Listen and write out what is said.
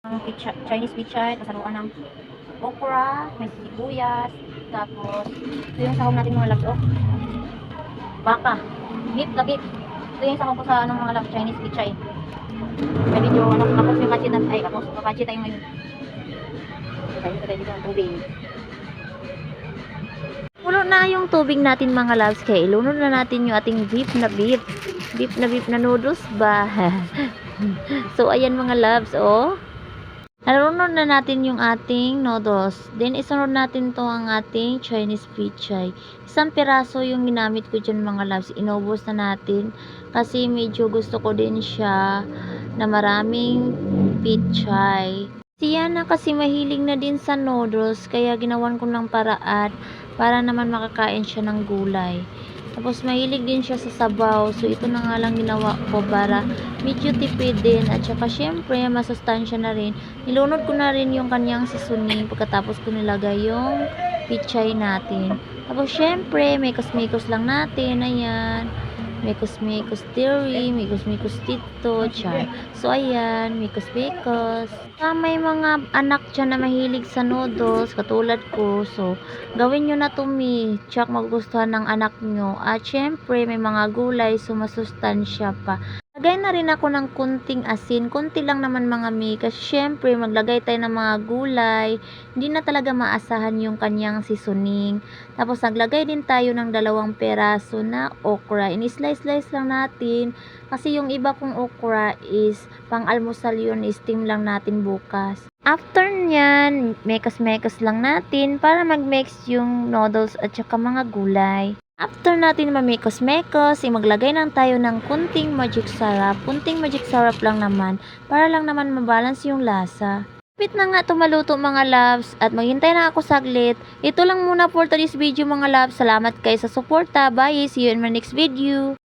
Ang Chinese pichay, kasaluan ng okra, may sibuyas, tapos ito yung sahog natin mga loves, oh. Baka, beef na beef. Ito yung sahog ko sa mga loves, Chinese pichay. May video, tapos yung budget natin, tapos budget tayo ngayon. Tayo dito ang tubig. Puno na yung tubig natin mga loves, kaya ilunod na natin yung ating beef na beef. Beef na noodles ba? So, ayan mga loves, oh. Nalunod na natin yung ating noodles. Then, isunod natin to ang ating Chinese pichay. Isang piraso yung ginamit ko dyan mga loves. Inubos na natin. Kasi medyo gusto ko din siya na maraming pichay. Si Yana kasi mahilig na din sa noodles. Kaya ginawan ko ng paraan para naman makakain siya ng gulay. Tapos mahilig din siya sa sabaw. So ito na nga lang ginawa ko para medyo tipid din. At saka syempre masustansya na rin. Nilunod ko na rin yung kanyang seasoning pagkatapos ko nilagay yung pichay natin. Tapos syempre mekos-mekos lang natin. Ayan. Mekos-mekos diri, mekos-mekos dito, char. So, ayan, mekos-mekos. May mga anak dyan na mahilig sa noodles, katulad ko. So, gawin nyo na to me. Tsak magugustuhan ng anak nyo. At syempre, may mga gulay, so masustansya pa. Lagay na rin ako ng kunting asin. Kunti lang naman mga mi. Kasi syempre, maglagay tayo ng mga gulay. Hindi na talaga maasahan yung kanyang seasoning. Tapos, naglagay din tayo ng 2 peraso na okra. In-slice-slice lang natin. Kasi yung iba kong okra is pang-almusal yun. Steam lang natin bukas. After nyan, mekas-mekas lang natin para mag-mix yung noodles at saka mga gulay. After natin mamikos-mekos, maglagay lang tayo ng kunting magic sarap. Kunting magic sarap lang naman para lang naman mabalance yung lasa. Kapit na nga tumaluto mga loves at maghintay na ako saglit. Ito lang muna for today's video mga loves. Salamat kayo sa suporta. Bye! See you in my next video.